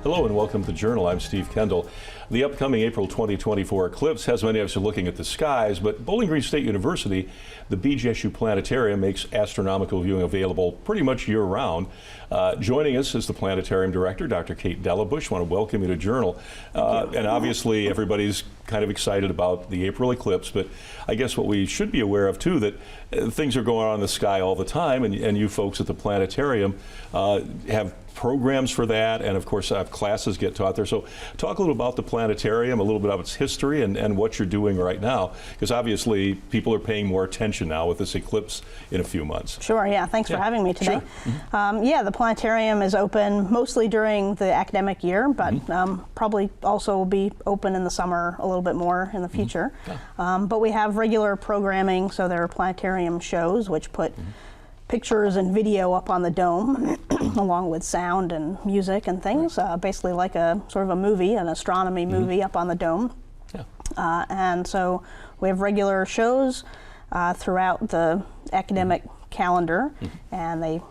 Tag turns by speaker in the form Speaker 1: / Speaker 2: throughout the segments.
Speaker 1: Hello and welcome to the Journal. I'm Steve Kendall. The upcoming April 2024 eclipse has many of us looking at the skies, but Bowling Green State University, the BGSU Planetarium, makes astronomical viewing available pretty much year-round. Joining us is the Planetarium Director, Dr. Kate Dellenbusch. I want to welcome you to Journal. And obviously everybody's kind of excited about the April eclipse, but I guess what we should be aware of too, that things are going on in the sky all the time, and you folks at the Planetarium have programs for that, and of course classes get taught there. So talk a little about the Planetarium, a little bit about its history and what you're doing right now, because obviously people are paying more attention now with this eclipse in a few months.
Speaker 2: Sure, yeah, thanks for having me today.
Speaker 1: Sure.
Speaker 2: Yeah, the Planetarium is open mostly during the academic year, but probably also will be open in the summer a little bit more in the future. But we have regular programming, so there are Planetarium shows which put pictures and video up on the dome along with sound and music and things, basically like a sort of a movie, an astronomy movie up on the dome. And so we have regular shows throughout the academic calendar, and they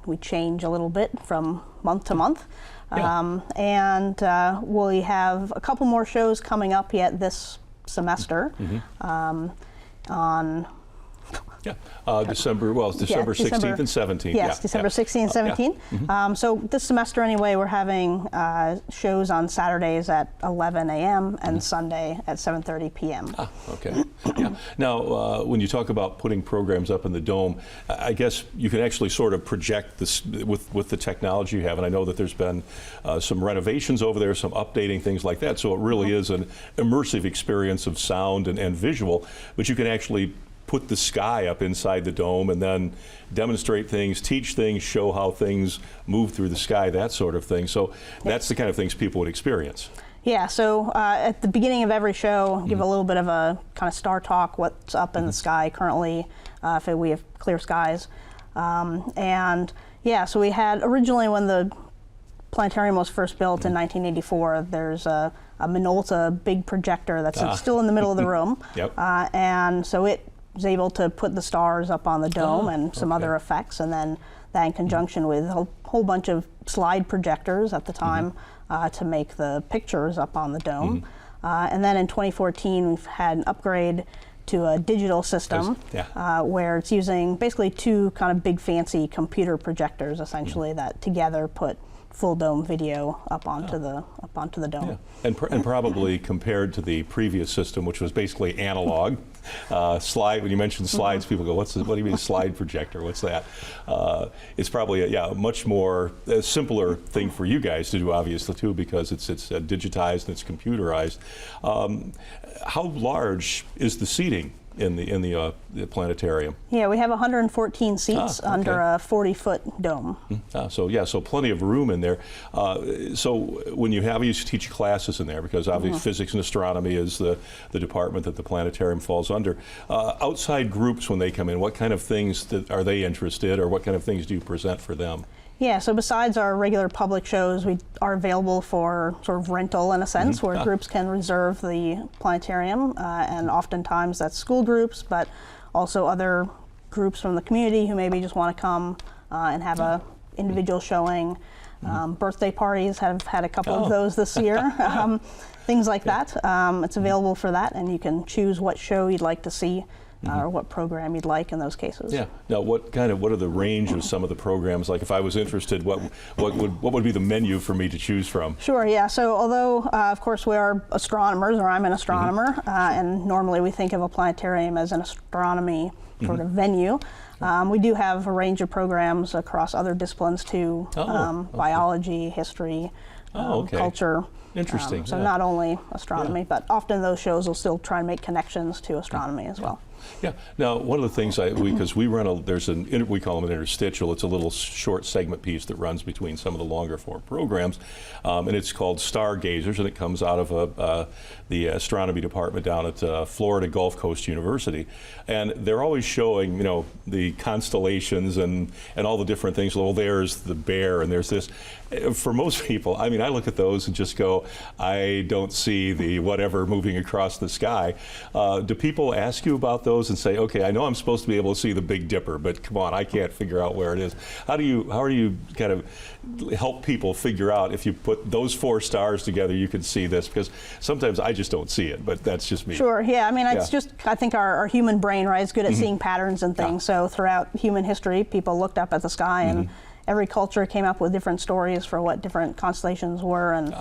Speaker 2: we change a little bit from month to month. And we have a couple more shows coming up yet this semester on December 16th and 17th.
Speaker 1: Yes,
Speaker 2: December 16th and 17th. So this semester anyway, we're having shows on Saturdays at 11 a.m. and Sunday at 7:30 p.m.
Speaker 1: Okay. Now, when you talk about putting programs up in the dome, I guess you can actually sort of project this with the technology you have, and I know that there's been some renovations over there, some updating, things like that, so it really is an immersive experience of sound and visual, but you can actually put the sky up inside the dome and then demonstrate things, teach things, show how things move through the sky, that sort of thing. So that's the kind of things people would experience.
Speaker 2: Yeah, so at the beginning of every show, give a little bit of a kind of star talk, what's up in the sky currently, if we have clear skies. And yeah, so we had originally when the Planetarium was first built in 1984, there's a Minolta big projector that's still in the middle of the room. And so it was able to put the stars up on the dome and some other effects, and then that in conjunction with a whole bunch of slide projectors at the time to make the pictures up on the dome. And then in 2014 we've had an upgrade to a digital system where it's using basically two kind of big fancy computer projectors essentially that together put full dome video up onto the dome.
Speaker 1: And probably compared to the previous system, which was basically analog, when you mention slides, people go, what do you mean slide projector? What's that? It's probably a much more simpler thing for you guys to do, obviously, too, because it's digitized and it's computerized. How large is the seating in the Planetarium?
Speaker 2: Yeah, we have 114 seats under a 40-foot dome.
Speaker 1: So plenty of room in there. So when you teach classes in there, because obviously physics and astronomy is the department that the Planetarium falls under. Outside groups, when they come in, what kind of things are they interested, or what kind of things do you present for them?
Speaker 2: Yeah, so besides our regular public shows, we are available for sort of rental in a sense, where groups can reserve the Planetarium, and oftentimes that's school groups, but also other groups from the community who maybe just want to come and have a individual showing. Birthday parties have had a couple of those this year, things like that. It's available for that, and you can choose what show you'd like to see. Or what program you'd like in those cases. Yeah.
Speaker 1: Now, what are the range of some of the programs? Like, if I was interested, what would be the menu for me to choose from?
Speaker 2: Sure. Yeah. So, although of course we are astronomers, or I'm an astronomer, and normally we think of a planetarium as an astronomy sort of venue, we do have a range of programs across other disciplines too: biology, history, culture.
Speaker 1: Interesting.
Speaker 2: So not only astronomy, but often those shows will still try and make connections to astronomy as well.
Speaker 1: Yeah. Now, one of the things because we run we call them an interstitial. It's a little short segment piece that runs between some of the longer form programs, and it's called Stargazers, and it comes out of the astronomy department down at Florida Gulf Coast University, and they're always showing, the constellations and all the different things. Well, there's the bear and there's this. For most people, I mean, I look at those and just go, I don't see the whatever moving across the sky. Do people ask you about those and say, okay, I know I'm supposed to be able to see the Big Dipper, but come on, I can't figure out where it is. How are you kind of help people figure out if you put those 4 stars together, you can see this? Because sometimes I just don't see it, but that's just me.
Speaker 2: Sure, yeah, I mean, it's just, I think our human brain, right, is good at seeing patterns and things. So throughout human history, people looked up at the sky and every culture came up with different stories for what different constellations were, and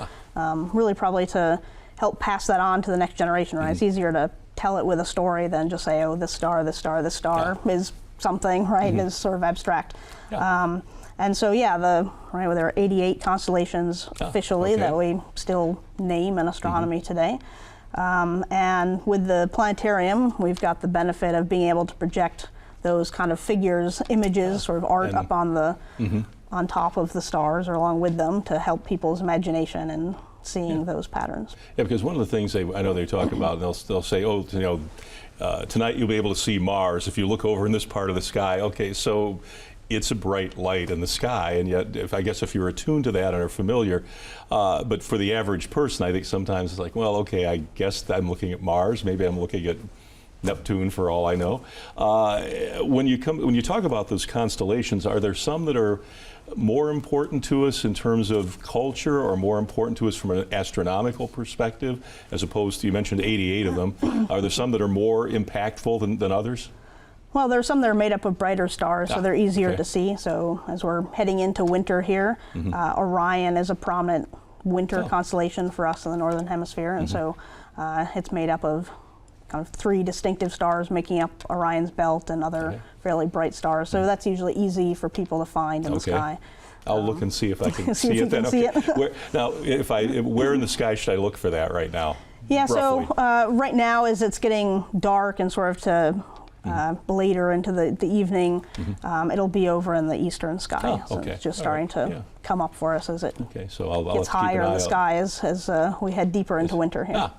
Speaker 2: really probably to help pass that on to the next generation, right? It's easier to tell it with a story than just say, oh, this star, this star, this star is something, right? Is sort of abstract. And so, yeah, there are 88 constellations officially that we still name in astronomy today. And with the planetarium, we've got the benefit of being able to project those kind of figures, images, sort of art up on the on top of the stars or along with them to help people's imagination and seeing those patterns.
Speaker 1: Yeah, because one of the things I know they talk about, they'll say, oh, tonight you'll be able to see Mars if you look over in this part of the sky. Okay, so it's a bright light in the sky, and yet I guess if you're attuned to that and are familiar, but for the average person, I think sometimes it's like, well, okay, I guess I'm looking at Mars, maybe I'm looking at Neptune for all I know. When you talk about those constellations, are there some that are more important to us in terms of culture or more important to us from an astronomical perspective, as opposed to, you mentioned 88 of them, are there some that are more impactful than others?
Speaker 2: Well, there are some that are made up of brighter stars, so they're easier to see. So as we're heading into winter here, Orion is a prominent winter constellation for us in the Northern Hemisphere, and so it's made up of kind of 3 distinctive stars making up Orion's belt and other fairly bright stars. So that's usually easy for people to find in the sky.
Speaker 1: I'll look and see if I can
Speaker 2: see it then.
Speaker 1: Where in the sky should I look for that right now?
Speaker 2: Yeah,
Speaker 1: roughly?
Speaker 2: So right now as it's getting dark and sort of to later into the evening, it'll be over in the eastern sky. So it's just starting to come up for us as it
Speaker 1: so I'll
Speaker 2: gets higher in the sky as we head deeper into winter here.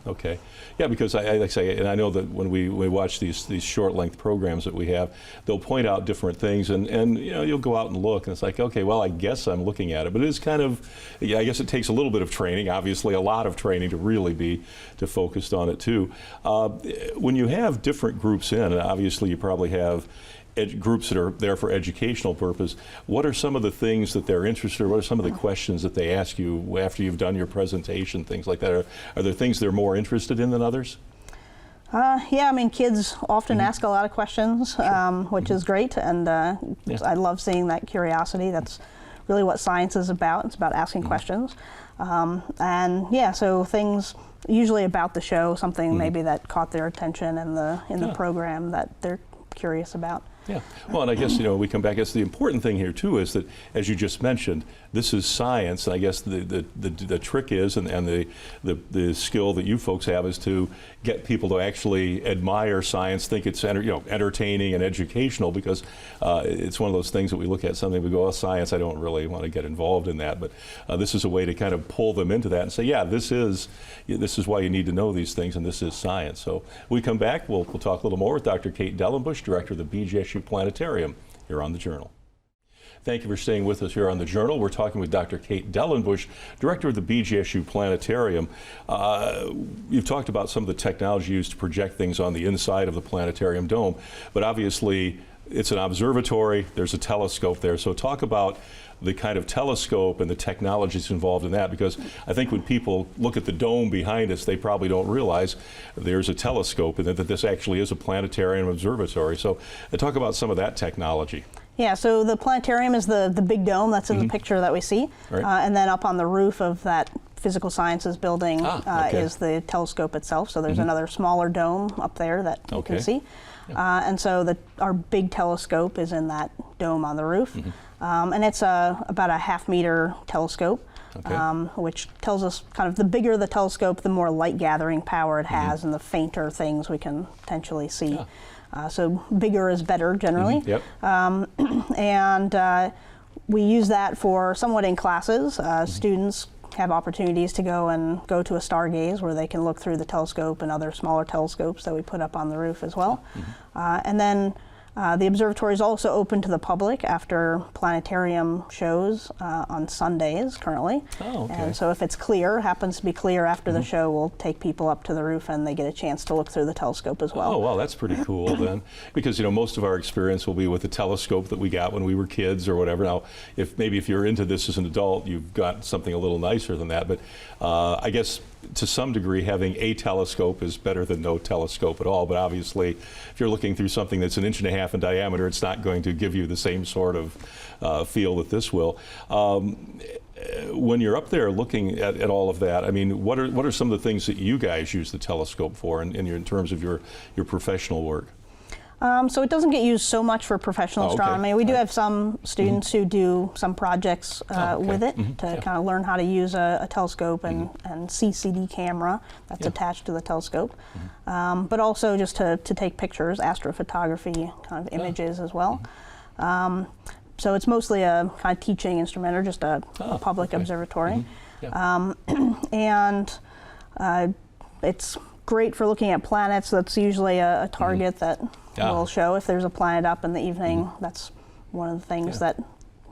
Speaker 1: Yeah, because I like to say, and I know that when we watch these short length programs that we have, they'll point out different things, and you'll go out and look, and it's like, okay, well, I guess I'm looking at it, but it is kind of, I guess it takes a little bit of training, obviously a lot of training to really be focused on it too. When you have different groups in, and obviously you probably have groups that are there for educational purpose, what are some of the things that they're interested in? What are some of the questions that they ask you after you've done your presentation, things like that? Are there things they're more interested in than others?
Speaker 2: Yeah, I mean, kids often ask a lot of questions, which is great, and I love seeing that curiosity. That's really what science is about. It's about asking questions. And yeah, so things usually about the show, something maybe that caught their attention in the program that they're curious about.
Speaker 1: Yeah, well, and I guess, we come back, I guess the important thing here too is that, as you just mentioned, this is science, and I guess the trick is, and the skill that you folks have is to get people to actually admire science, think it's entertaining and educational, because it's one of those things that we look at something, we go, oh, science, I don't really want to get involved in that, but this is a way to kind of pull them into that and say, yeah, this is why you need to know these things, and this is science. So when we come back, we'll talk a little more with Dr. Kate Dellenbusch, Director of the BGSU Planetarium, here on The Journal. Thank you for staying with us here on The Journal. We're talking with Dr. Kate Dellenbusch, Director of the BGSU Planetarium. You've talked about some of the technology used to project things on the inside of the planetarium dome, but obviously it's an observatory, there's a telescope there. So talk about the kind of telescope and the technologies involved in that, because I think when people look at the dome behind us, they probably don't realize there's a telescope and that this actually is a planetarium observatory. So talk about some of that technology.
Speaker 2: Yeah, so the planetarium is the big dome that's in the picture that we see, and then up on the roof of that physical sciences building is the telescope itself. So there's another smaller dome up there that you can see. And so our big telescope is in that dome on the roof. And it's about a half-meter telescope, which tells us kind of the bigger the telescope, the more light gathering power it has, and the fainter things we can potentially see. So bigger is better generally. And we use that for somewhat in classes. Students have opportunities to go to a stargaze where they can look through the telescope and other smaller telescopes that we put up on the roof as well. And then The observatory is also open to the public after planetarium shows on Sundays currently.
Speaker 1: Oh, okay.
Speaker 2: And so if it's clear, happens to be clear after the show, we'll take people up to the roof and they get a chance to look through the telescope as well.
Speaker 1: Oh, well, that's pretty cool then. Because, most of our experience will be with the telescope that we got when we were kids or whatever. Now, if you're into this as an adult, you've got something a little nicer than that. But I guess to some degree, having a telescope is better than no telescope at all. But obviously, if you're looking through something that's 1.5 inches in diameter, it's not going to give you the same sort of feel that this will. When you're up there looking at all of that, I mean, what are some of the things that you guys use the telescope for in terms of your professional work?
Speaker 2: So it doesn't get used so much for professional astronomy. We do have some students who do some projects with it to kind of learn how to use a telescope and CCD camera that's attached to the telescope, but also just to take pictures, astrophotography kind of images as well. So it's mostly a kind of teaching instrument or just a public observatory. And it's great for looking at planets. That's usually a target that will show if there's a planet up in the evening. That's one of the things that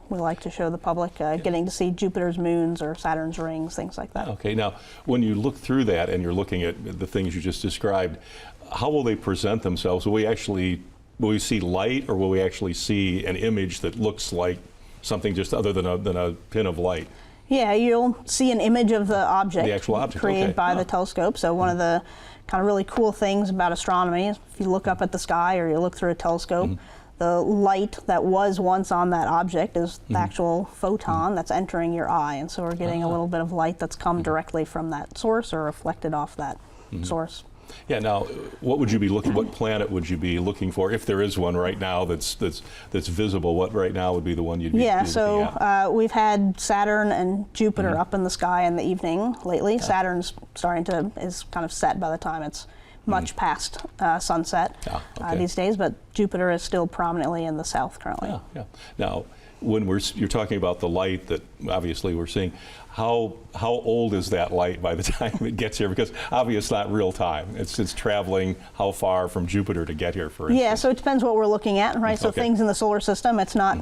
Speaker 2: we like to show the public, getting to see Jupiter's moons or Saturn's rings, things like that.
Speaker 1: Okay, now when you look through that and you're looking at the things you just described, how will they present themselves? Will we see light, or will we actually see an image that looks like something just other than a pin of light?
Speaker 2: Yeah, you'll see an image of the object,
Speaker 1: the actual object
Speaker 2: created by the telescope. So one of the kind of really cool things about astronomy is if you look up at the sky or you look through a telescope, the light that was once on that object is the actual photon that's entering your eye. And so we're getting a little bit of light that's come directly from that source or reflected off that source.
Speaker 1: Yeah. Now, what planet would you be looking for if there is one right now that's visible? What right now would be the one you'd be looking at?
Speaker 2: So we've had Saturn and Jupiter up in the sky in the evening lately. Saturn's is kind of set by the time it's much past sunset these days, but Jupiter is still prominently in the south currently.
Speaker 1: Now, when you're talking about the light that obviously we're seeing, how old is that light by the time it gets here? Because obviously it's not real time. It's traveling how far from Jupiter to get here, for instance?
Speaker 2: Yeah, so it depends what we're looking at, right? So things in the solar system, it's not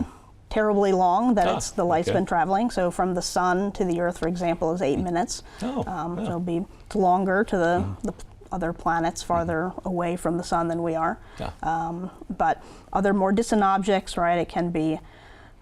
Speaker 2: terribly long that the light's been traveling. So from the sun to the Earth, for example, is 8 minutes. So it'll be longer to the other planets farther away from the sun than we are. But other more distant objects, right, it can be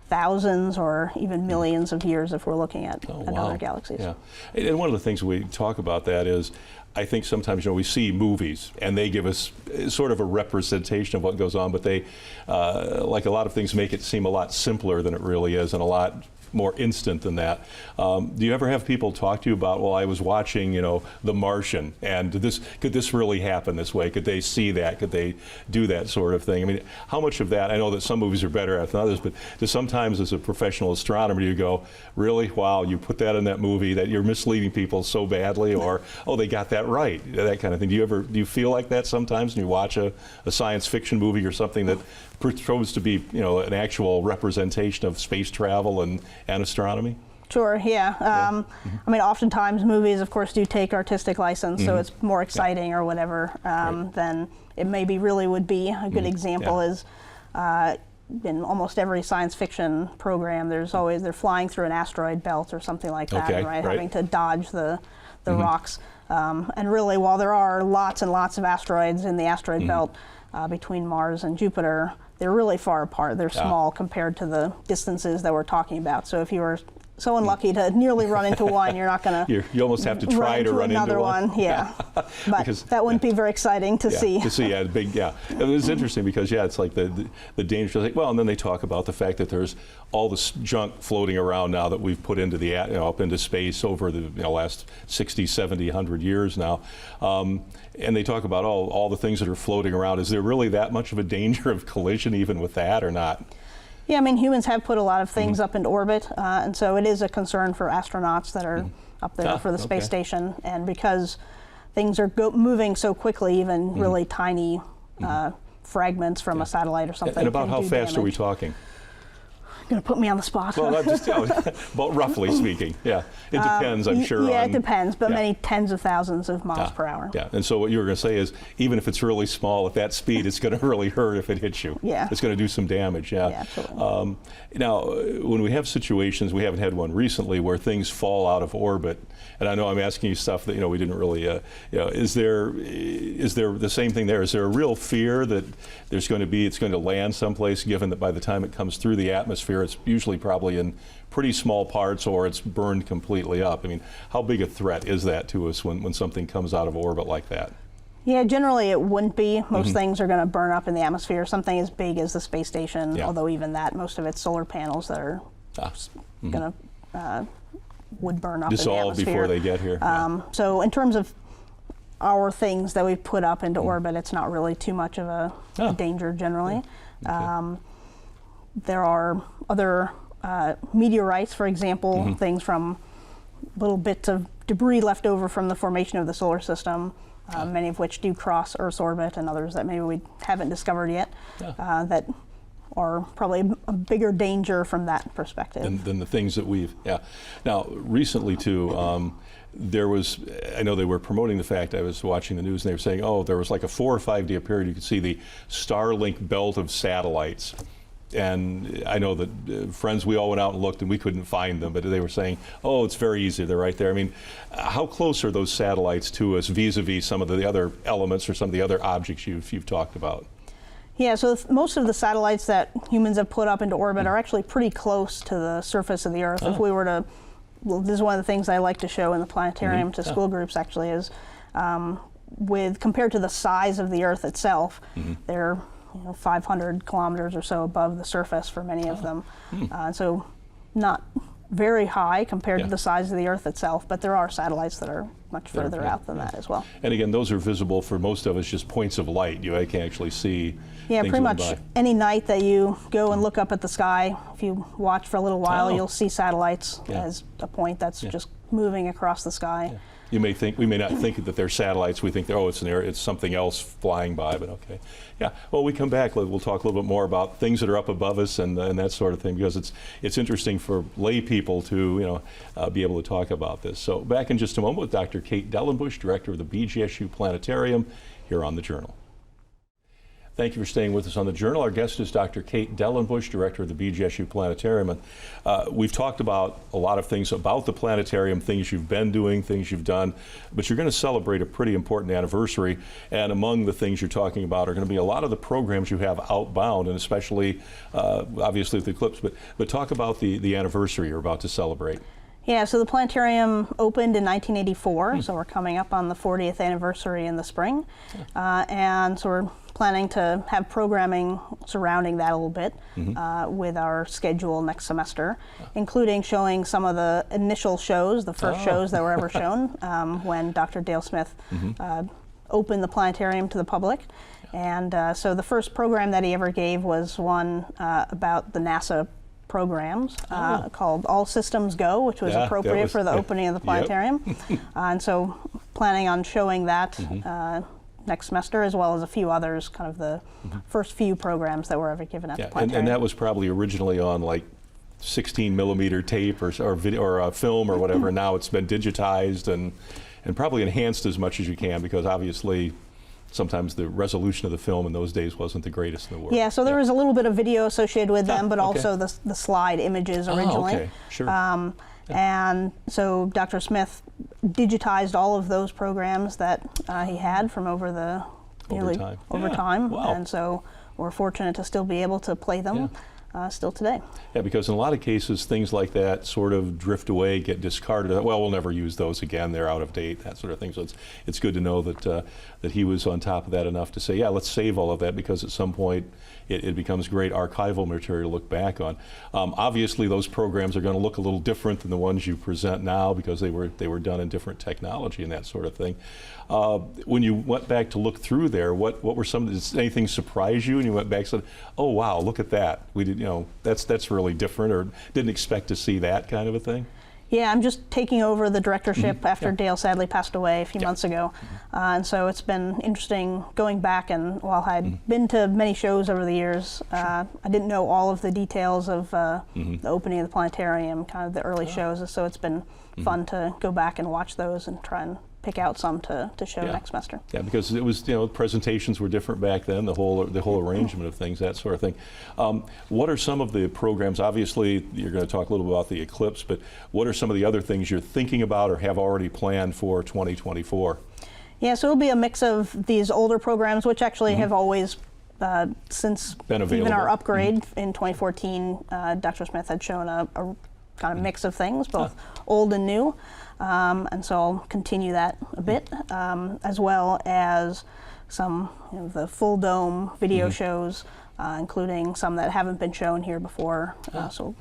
Speaker 2: thousands or even millions of years if we're looking at other galaxies.
Speaker 1: Yeah, and one of the things we talk about that is, I think sometimes we see movies and they give us sort of a representation of what goes on, but they, like a lot of things, make it seem a lot simpler than it really is and a lot more instant than that. Do you ever have people talk to you about, well, I was watching, The Martian, and could this really happen this way? Could they see that? Could they do that sort of thing? I mean, how much of that, I know that some movies are better at than others, but just sometimes as a professional astronomer, you go, really? Wow, you put that in that movie, that you're misleading people so badly, or, oh, they got that right, that kind of thing. Do you feel like that sometimes when you watch a science fiction movie or something that proves to be, an actual representation of space travel and astronomy?
Speaker 2: Sure, yeah. I mean, oftentimes movies, of course, do take artistic license, so it's more exciting or whatever than it maybe really would be. A good example is in almost every science fiction program, they're flying through an asteroid belt or something like that, right? Having to dodge the rocks. And really, while there are lots and lots of asteroids in the asteroid belt between Mars and Jupiter, they're really far apart. They're small compared to the distances that we're talking about. So if you were so unlucky to nearly run into one, you're not going to.
Speaker 1: You almost have to try to run
Speaker 2: another
Speaker 1: into one.
Speaker 2: Yeah, but that wouldn't be very exciting to see.
Speaker 1: To see, It was interesting because it's like the danger. Well, and then they talk about the fact that there's all this junk floating around now that we've put into the up into space over the last 60, 70, 100 years now. And they talk about all the things that are floating around. Is there really that much of a danger of collision even with that or not?
Speaker 2: Yeah, I mean, humans have put a lot of things up into orbit, and so it is a concern for astronauts that are up there for the space station. And because things are moving so quickly, even really tiny fragments from a satellite or something.
Speaker 1: And about how fast
Speaker 2: damage.
Speaker 1: are we talking?
Speaker 2: going to put me on the spot.
Speaker 1: Well, I'm just, well, roughly speaking, yeah. It depends, I'm sure.
Speaker 2: Yeah,
Speaker 1: on,
Speaker 2: it depends, but
Speaker 1: yeah.
Speaker 2: many tens of thousands of miles per hour.
Speaker 1: Yeah, and so what you were going to say is, even if it's really small at that speed, it's going to really hurt if it hits you.
Speaker 2: Yeah.
Speaker 1: It's going to do some damage, yeah.
Speaker 2: Yeah, absolutely.
Speaker 1: Now, when we have situations, we haven't had one recently, where things fall out of orbit, and I know I'm asking you stuff that, we didn't really, is there the same thing there? Is there a real fear that it's going to land someplace, given that by the time it comes through the atmosphere, it's usually probably in pretty small parts, or it's burned completely up? I mean, how big a threat is that to us when something comes out of orbit like that?
Speaker 2: Yeah, generally it wouldn't be. Most things are going to burn up in the atmosphere. Something as big as the space station, although even that, most of it's solar panels that are going to would burn up
Speaker 1: dissolve
Speaker 2: in the atmosphere
Speaker 1: before they get here.
Speaker 2: So in terms of our things that we put up into orbit, it's not really too much of a danger generally.
Speaker 1: Okay.
Speaker 2: There are other meteorites, for example, things from little bits of debris left over from the formation of the solar system, many of which do cross Earth's orbit, and others that maybe we haven't discovered yet, that are probably a bigger danger from that perspective.
Speaker 1: Than the things that we've, Now, recently too, there was, I know they were promoting the fact, I was watching the news and they were saying, there was like a 4 or 5 day period you could see the Starlink belt of satellites. And I know that friends, we all went out and looked and we couldn't find them, but they were saying, it's very easy, they're right there. I mean, how close are those satellites to us vis-a-vis some of the other elements or some of the other objects you've talked about? Yeah,
Speaker 2: so most of the satellites that humans have put up into orbit are actually pretty close to the surface of the Earth. If we were to, this is one of the things I like to show in the planetarium to school groups actually, is compared to the size of the Earth itself, they're 500 kilometers or so above the surface for many of them. So not very high compared to the size of the Earth itself, but there are satellites that are much further out than that as well.
Speaker 1: And again, those are visible for most of us, just points of light. You can actually see.
Speaker 2: Yeah, pretty much any night that you go and look up at the sky, if you watch for a little while, you'll see satellites as a point that's just moving across the sky.
Speaker 1: We may not think that they're satellites. We think that, it's something else flying by, but okay. Yeah, well, we come back, we'll talk a little bit more about things that are up above us and that sort of thing, because it's interesting for lay people to, be able to talk about this. So back in just a moment with Dr. Kate Dellenbusch, Director of the BGSU Planetarium, here on The Journal. Thank you for staying with us on The Journal. Our guest is Dr. Kate Dellenbusch, Director of the BGSU Planetarium. And we've talked about a lot of things about the planetarium, things you've been doing, things you've done, but you're going to celebrate a pretty important anniversary. And among the things you're talking about are going to be a lot of the programs you have outbound, and especially, obviously, with the eclipse. But talk about the anniversary you're about to celebrate.
Speaker 2: Yeah, so the planetarium opened in 1984, so we're coming up on the 40th anniversary in the spring. And so we're planning to have programming surrounding that a little bit with our schedule next semester, including showing some of the initial shows, the first shows that were ever shown when Dr. Dale Smith opened the planetarium to the public. And so the first program that he ever gave was one about the NASA programs called All Systems Go, which was appropriate for the opening of the planetarium. And so planning on showing that next semester, as well as a few others, kind of the first few programs that were ever given at the planetarium.
Speaker 1: And that was probably originally on like 16 millimeter tape or video or film or whatever. Now it's been digitized and probably enhanced as much as you can, because obviously sometimes the resolution of the film in those days wasn't the greatest in the world.
Speaker 2: Yeah, so there was a little bit of video associated with them, but also the slide images originally.
Speaker 1: Okay, sure.
Speaker 2: And so Dr. Smith digitized all of those programs that he had from over time.
Speaker 1: Wow.
Speaker 2: And so we're fortunate to still be able to play them still today.
Speaker 1: Yeah, because in a lot of cases, things like that sort of drift away, get discarded. Well, we'll never use those again. They're out of date, that sort of thing. So it's good to know that that he was on top of that enough to say, yeah, let's save all of that, because at some point it becomes great archival material to look back on. Obviously, those programs are going to look a little different than the ones you present now, because they were done in different technology and that sort of thing. When you went back to look through there, what were did anything surprise you? And you went back and said, oh wow, look at that. We did, that's really different, or didn't expect to see that kind of a thing?
Speaker 2: Yeah, I'm just taking over the directorship after Dale sadly passed away a few months ago. And so it's been interesting going back, and while I'd been to many shows over the years, I didn't know all of the details of the opening of the planetarium, kind of the early shows. So it's been fun to go back and watch those and try and pick out some to show next semester.
Speaker 1: Yeah, because it was, presentations were different back then, the whole arrangement of things, that sort of thing. What are some of the programs? Obviously, you're going to talk a little bit about the eclipse, but what are some of the other things you're thinking about or have already planned for 2024?
Speaker 2: Yeah, so it'll be a mix of these older programs, which actually have always, since
Speaker 1: been available.
Speaker 2: Even our upgrade in 2014, Dr. Smith had shown a kind of mix of things, both old and new. And so I'll continue that a bit, as well as some of the full dome video shows, including some that haven't been shown here before. So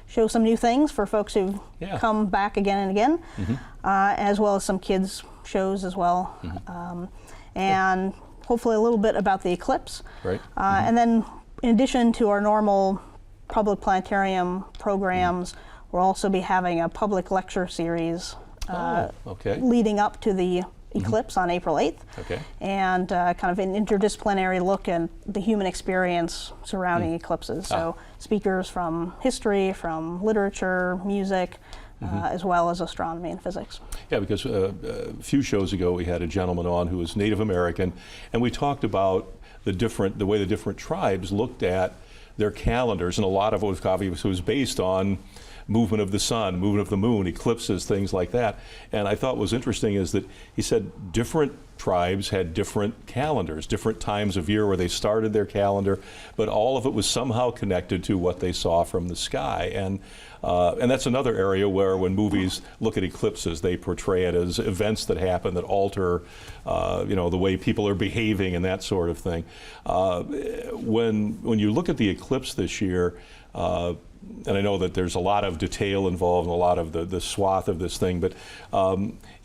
Speaker 2: show some new things for folks who come back again and again, as well as some kids shows as well. And hopefully a little bit about the eclipse.
Speaker 1: Right.
Speaker 2: And then in addition to our normal public planetarium programs, we'll also be having a public lecture series leading up to the eclipse on April 8th.
Speaker 1: Okay.
Speaker 2: And kind of an interdisciplinary look at the human experience surrounding eclipses. So speakers from history, from literature, music, as well as astronomy and physics.
Speaker 1: Yeah, because a few shows ago we had a gentleman on who was Native American, and we talked about the way the different tribes looked at their calendars, and a lot of it was obviously based on movement of the sun, movement of the moon, eclipses, things like that. And I thought what was interesting is that he said different tribes had different calendars, different times of year where they started their calendar, but all of it was somehow connected to what they saw from the sky. And that's another area where when movies look at eclipses, they portray it as events that happen that alter, the way people are behaving and that sort of thing. When you look at the eclipse this year, and I know that there's a lot of detail involved in a lot of the swath of this thing, but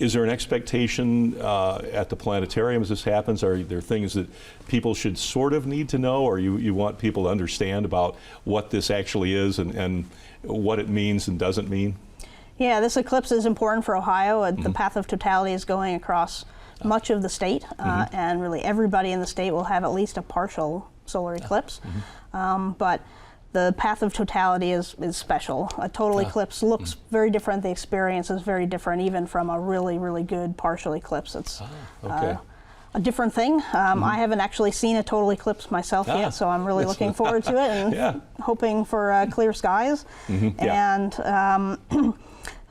Speaker 1: is there an expectation at the planetarium as this happens? Are there things that people should sort of need to know, or you want people to understand about what this actually is and what it means and doesn't mean? Yeah,
Speaker 2: this eclipse is important for Ohio. The path of totality is going across much of the state, and really everybody in the state will have at least a partial solar eclipse. But the path of totality is special. A total eclipse looks very different. The experience is very different, even from a really, really good partial eclipse. It's a different thing. I haven't actually seen a total eclipse myself yet, so I'm really looking forward to it and hoping for clear skies. And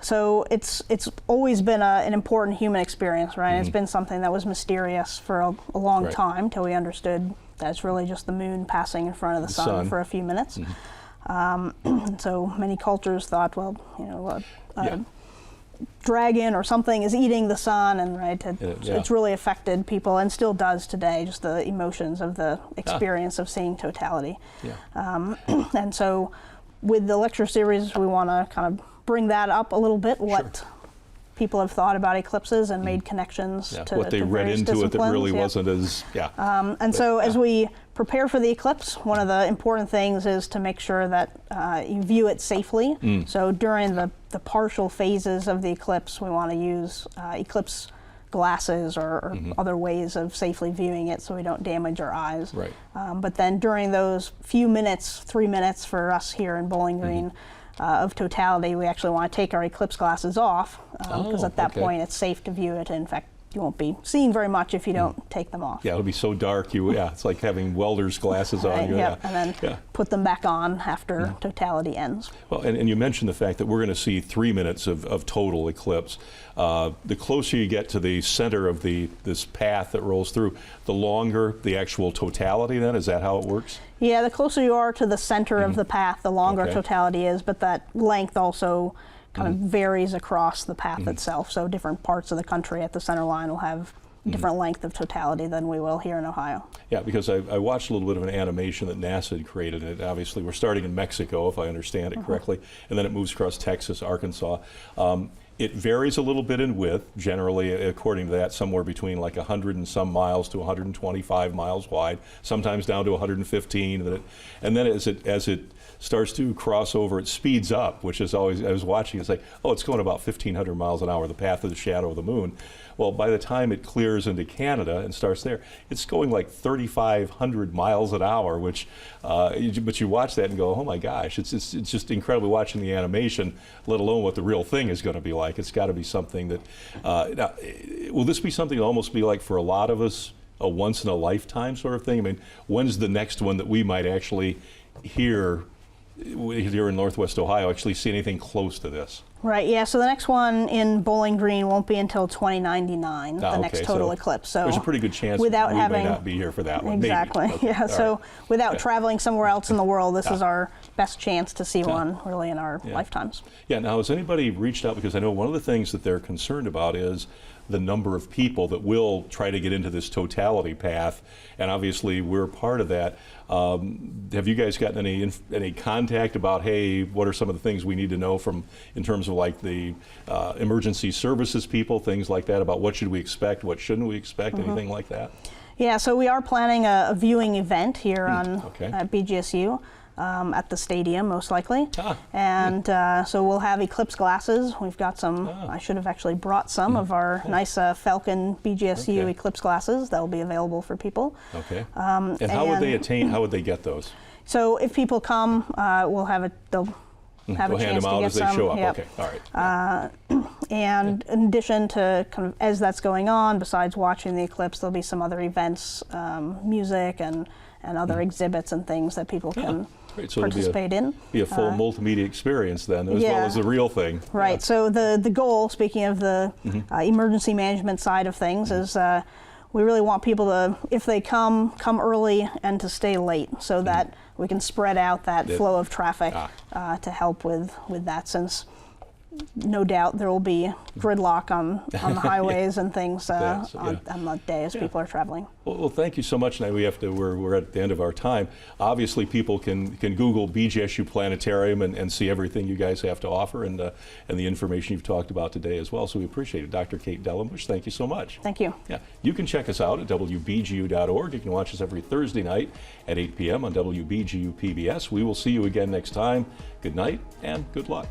Speaker 2: so it's always been an important human experience, right? It's been something that was mysterious for a long time till we understood that it's really just the moon passing in front of the sun for a few minutes. So many cultures thought, well, dragon or something is eating the sun, and it's really affected people and still does today, just the emotions of the experience of seeing totality. And so with the lecture series, we want to kind of bring that up a little bit, what people have thought about eclipses and made connections to
Speaker 1: what they read into it that really wasn't as,
Speaker 2: as we prepare for the eclipse, one of the important things is to make sure that you view it safely. So during the partial phases of the eclipse, we want to use eclipse glasses or other ways of safely viewing it so we don't damage our eyes. But then during those few minutes, 3 minutes for us here in Bowling Green, of totality, we actually want to take our eclipse glasses off because at that point it's safe to view it. In fact, you won't be seeing very much if you don't take them off.
Speaker 1: Yeah, it'll be so dark. It's like having welder's glasses on.
Speaker 2: And then put them back on after totality ends.
Speaker 1: Well, and you mentioned the fact that we're going to see 3 minutes of total eclipse. The closer you get to the center of this path that rolls through, the longer the actual totality then? Is that how it works?
Speaker 2: Yeah, the closer you are to the center of the path, the longer totality is, but that length also kind of varies across the path itself. So different parts of the country at the center line will have different length of totality than we will here in Ohio. Yeah,
Speaker 1: because I watched a little bit of an animation that NASA had created. It obviously, we're starting in Mexico, if I understand it correctly, and then it moves across Texas, Arkansas. It varies a little bit in width, generally, according to that, somewhere between like 100 and some miles to 125 miles wide, sometimes down to 115. And then as it starts to cross over, it speeds up, which is always, I was watching, it's like, oh, it's going about 1,500 miles an hour, the path of the shadow of the moon. Well, by the time it clears into Canada and starts there, it's going like 3,500 miles an hour, which, but you watch that and go, oh my gosh, it's just incredible watching the animation, let alone what the real thing is going to be like. It's got to be something that, now, will this be something that almost be like for a lot of us, a once in a lifetime sort of thing? I mean, when's the next one that we might actually hear here in Northwest Ohio, actually see anything close to this?
Speaker 2: Right, yeah, so the next one in Bowling Green won't be until 2099, the next total eclipse. So
Speaker 1: there's a pretty good chance
Speaker 2: without
Speaker 1: we
Speaker 2: having,
Speaker 1: may not be here for that one.
Speaker 2: Exactly,
Speaker 1: maybe. Okay.
Speaker 2: yeah, so without traveling somewhere else in the world, this is our best chance to see one really in our lifetimes.
Speaker 1: Yeah, now has anybody reached out? Because I know one of the things that they're concerned about is the number of people that will try to get into this totality path, and obviously we're part of that. Have you guys gotten any contact about, hey, what are some of the things we need to know from, in terms of like the emergency services people, things like that, about what should we expect, what shouldn't we expect, anything like that? Yeah,
Speaker 2: so we are planning a viewing event here at BGSU. At the stadium, most likely. And so we'll have eclipse glasses. We've got some, I should have actually brought some of our nice Falcon BGSU eclipse glasses that will be available for people.
Speaker 1: Okay. And how would they attain, how would they get those?
Speaker 2: So if people come, we'll have they'll have a chance to get
Speaker 1: as they
Speaker 2: some.
Speaker 1: show up.
Speaker 2: Yep.
Speaker 1: Okay, all right.
Speaker 2: And in addition to kind of as that's going on, besides watching the eclipse, there'll be some other events, music and other exhibits and things that people can
Speaker 1: so
Speaker 2: participate in.
Speaker 1: Be a full multimedia experience then, as well as the real thing.
Speaker 2: Right. So the goal, speaking of the emergency management side of things, is we really want people to, if they come early and to stay late, so that we can spread out that flow of traffic to help with that, since no doubt there will be gridlock on the highways and things on that day as people are traveling.
Speaker 1: Well, thank you so much. Now we're at the end of our time. Obviously, people can Google BGSU Planetarium and see everything you guys have to offer and the information you've talked about today as well. So we appreciate it. Dr. Kate Dellenbusch, thank you so much.
Speaker 2: Thank you.
Speaker 1: Yeah, you can check us out at WBGU.org. You can watch us every Thursday night at 8 p.m. on WBGU PBS. We will see you again next time. Good night and good luck.